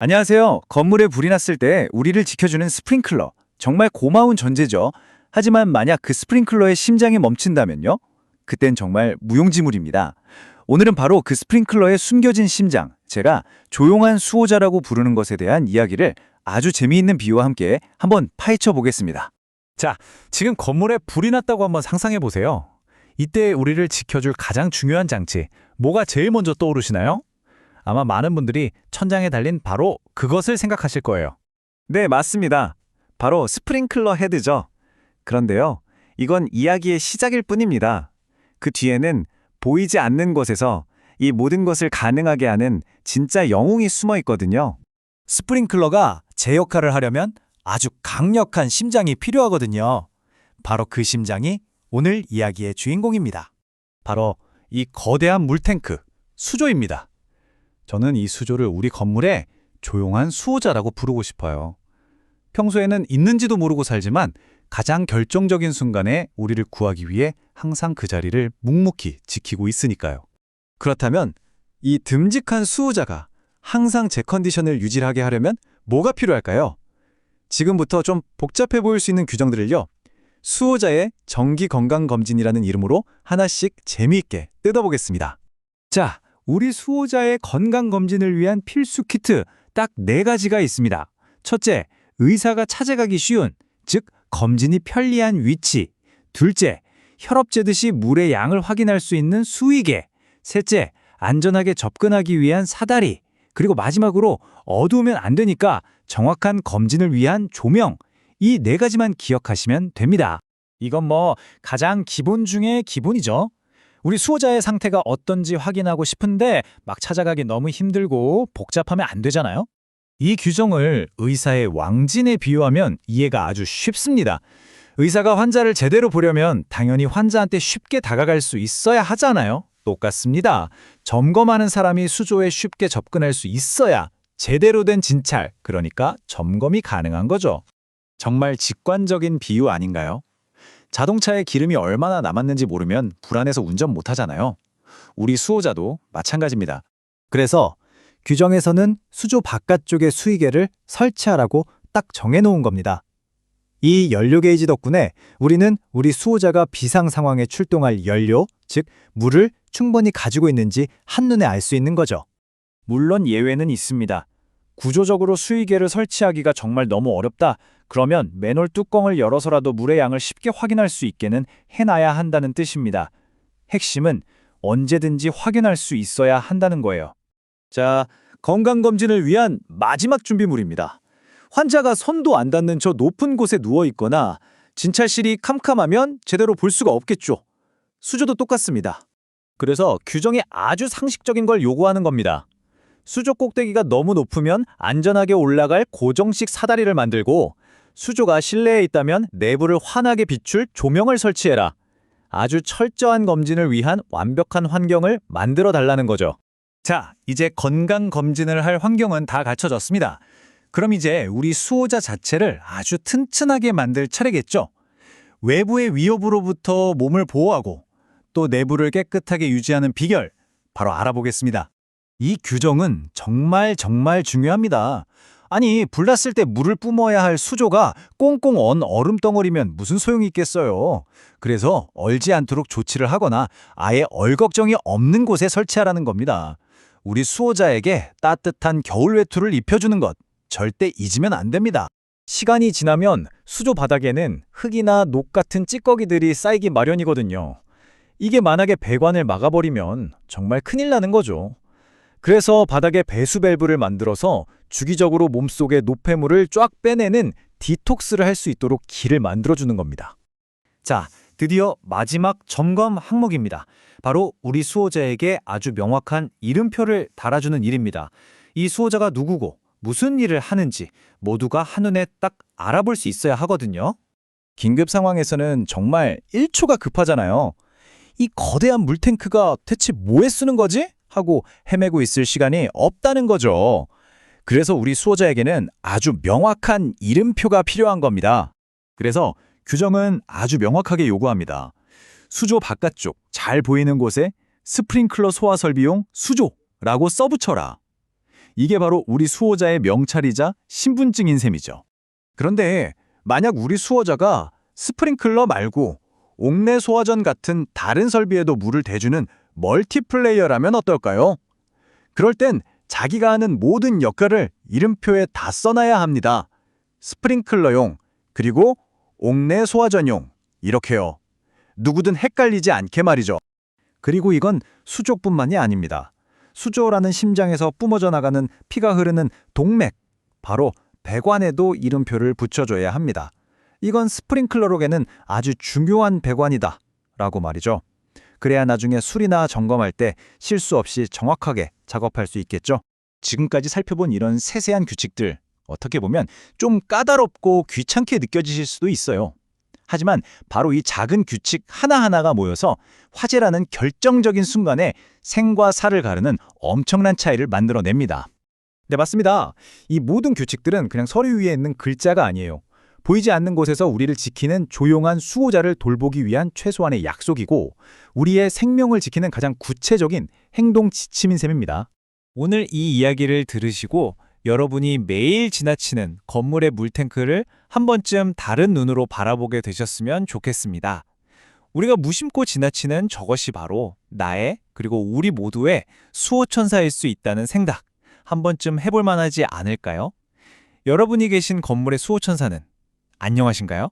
안녕하세요. 건물에 불이 났을 때 우리를 지켜주는 스프링클러. 정말 고마운 존재죠. 하지만 만약 그 스프링클러의 심장이 멈춘다면요? 그땐 정말 무용지물입니다. 오늘은 바로 그 스프링클러의 숨겨진 심장, 제가 조용한 수호자라고 부르는 것에 대한 이야기를 아주 재미있는 비유와 함께 한번 파헤쳐 보겠습니다. 자, 지금 건물에 불이 났다고 한번 상상해 보세요. 이때 우리를 지켜줄 가장 중요한 장치, 뭐가 제일 먼저 떠오르시나요? 아마 많은 분들이 천장에 달린 바로 그것을 생각하실 거예요. 네, 맞습니다. 바로 스프링클러 헤드죠. 그런데요, 이건 이야기의 시작일 뿐입니다. 그 뒤에는 보이지 않는 곳에서 이 모든 것을 가능하게 하는 진짜 영웅이 숨어 있거든요. 스프링클러가 제 역할을 하려면 아주 강력한 심장이 필요하거든요. 바로 그 심장이 오늘 이야기의 주인공입니다. 바로 이 거대한 물탱크, 수조입니다. 저는 이 수조를 우리 건물의 조용한 수호자라고 부르고 싶어요. 평소에는 있는지도 모르고 살지만 가장 결정적인 순간에 우리를 구하기 위해 항상 그 자리를 묵묵히 지키고 있으니까요. 그렇다면 이 듬직한 수호자가 항상 제 컨디션을 유지하게 하려면 뭐가 필요할까요? 지금부터 좀 복잡해 보일 수 있는 규정들을요, 수호자의 정기건강검진이라는 이름으로 하나씩 재미있게 뜯어보겠습니다. 자, 우리 수호자의 건강검진을 위한 필수 키트 딱 4가지가 있습니다. 첫째, 의사가 찾아가기 쉬운, 즉 검진이 편리한 위치. 둘째, 혈압 재듯이 물의 양을 확인할 수 있는 수의계. 셋째, 안전하게 접근하기 위한 사다리. 그리고 마지막으로 어두우면 안 되니까 정확한 검진을 위한 조명. 이 4가지만 기억하시면 됩니다. 이건 뭐 가장 기본 중에 기본이죠. 우리 수호자의 상태가 어떤지 확인하고 싶은데 막 찾아가기 너무 힘들고 복잡하면 안 되잖아요. 이 규정을 의사의 왕진에 비유하면 이해가 아주 쉽습니다. 의사가 환자를 제대로 보려면 당연히 환자한테 쉽게 다가갈 수 있어야 하잖아요. 똑같습니다. 점검하는 사람이 수조에 쉽게 접근할 수 있어야 제대로 된 진찰, 그러니까 점검이 가능한 거죠. 정말 직관적인 비유 아닌가요? 자동차에 기름이 얼마나 남았는지 모르면 불안해서 운전 못하잖아요. 우리 수호자도 마찬가지입니다. 그래서 규정에서는 수조 바깥쪽에 수의계를 설치하라고 딱 정해놓은 겁니다. 이 연료 게이지 덕분에 우리는 우리 수호자가 비상 상황에 출동할 연료, 즉 물을 충분히 가지고 있는지 한눈에 알 수 있는 거죠. 물론 예외는 있습니다. 구조적으로 수의계를 설치하기가 정말 너무 어렵다. 그러면 맨홀 뚜껑을 열어서라도 물의 양을 쉽게 확인할 수 있게는 해놔야 한다는 뜻입니다. 핵심은 언제든지 확인할 수 있어야 한다는 거예요. 자, 건강검진을 위한 마지막 준비물입니다. 환자가 손도 안 닿는 저 높은 곳에 누워 있거나 진찰실이 캄캄하면 제대로 볼 수가 없겠죠. 수조도 똑같습니다. 그래서 규정이 아주 상식적인 걸 요구하는 겁니다. 수조 꼭대기가 너무 높으면 안전하게 올라갈 고정식 사다리를 만들고, 수조가 실내에 있다면 내부를 환하게 비출 조명을 설치해라. 아주 철저한 검진을 위한 완벽한 환경을 만들어 달라는 거죠. 자, 이제 건강검진을 할 환경은 다 갖춰졌습니다. 그럼 이제 우리 수호자 자체를 아주 튼튼하게 만들 차례겠죠? 외부의 위협으로부터 몸을 보호하고 또 내부를 깨끗하게 유지하는 비결, 바로 알아보겠습니다. 이 규정은 정말 중요합니다. 아니, 불났을 때 물을 뿜어야 할 수조가 꽁꽁 언 얼음덩어리면 무슨 소용이 있겠어요. 그래서 얼지 않도록 조치를 하거나 아예 걱정이 없는 곳에 설치하라는 겁니다. 우리 수호자에게 따뜻한 겨울 외투를 입혀주는 것, 절대 잊으면 안 됩니다. 시간이 지나면 수조 바닥에는 흙이나 녹 같은 찌꺼기들이 쌓이기 마련이거든요. 이게 만약에 배관을 막아버리면 정말 큰일 나는 거죠. 그래서 바닥에 배수 밸브를 만들어서 주기적으로 몸속의 노폐물을 쫙 빼내는 디톡스를 할 수 있도록 길을 만들어주는 겁니다. 자, 드디어 마지막 점검 항목입니다. 바로 우리 수호자에게 아주 명확한 이름표를 달아주는 일입니다. 이 수호자가 누구고 무슨 일을 하는지 모두가 한눈에 딱 알아볼 수 있어야 하거든요. 긴급 상황에서는 정말 1초가 급하잖아요. 이 거대한 물탱크가 대체 뭐에 쓰는 거지? 하고 헤매고 있을 시간이 없다는 거죠. 그래서 우리 수호자에게는 아주 명확한 이름표가 필요한 겁니다. 그래서 규정은 아주 명확하게 요구합니다. 수조 바깥쪽 잘 보이는 곳에 스프링클러 소화 설비용 수조라고 써붙여라. 이게 바로 우리 수호자의 명찰이자 신분증인 셈이죠. 그런데 만약 우리 수호자가 스프링클러 말고 옥내 소화전 같은 다른 설비에도 물을 대주는 멀티플레이어라면 어떨까요? 그럴 땐 자기가 하는 모든 역할을 이름표에 다 써놔야 합니다. 스프링클러용, 그리고 옥내 소화전용, 이렇게요. 누구든 헷갈리지 않게 말이죠. 그리고 이건 수조뿐만이 아닙니다. 수조라는 심장에서 뿜어져 나가는 피가 흐르는 동맥, 바로 배관에도 이름표를 붙여줘야 합니다. 이건 스프링클러록에는 아주 중요한 배관이다 라고 말이죠. 그래야 나중에 수리나 점검할 때 실수 없이 정확하게 작업할 수 있겠죠. 지금까지 살펴본 이런 세세한 규칙들, 어떻게 보면 좀 까다롭고 귀찮게 느껴지실 수도 있어요. 하지만 바로 이 작은 규칙 하나하나가 모여서 화재라는 결정적인 순간에 생과 사를 가르는 엄청난 차이를 만들어냅니다. 네, 맞습니다. 이 모든 규칙들은 그냥 서류 위에 있는 글자가 아니에요. 보이지 않는 곳에서 우리를 지키는 조용한 수호자를 돌보기 위한 최소한의 약속이고 우리의 생명을 지키는 가장 구체적인 행동 지침인 셈입니다. 오늘 이 이야기를 들으시고 여러분이 매일 지나치는 건물의 물탱크를 한 번쯤 다른 눈으로 바라보게 되셨으면 좋겠습니다. 우리가 무심코 지나치는 저것이 바로 나의 그리고 우리 모두의 수호천사일 수 있다는 생각 한 번쯤 해볼 만하지 않을까요? 여러분이 계신 건물의 수호천사는 안녕하신가요?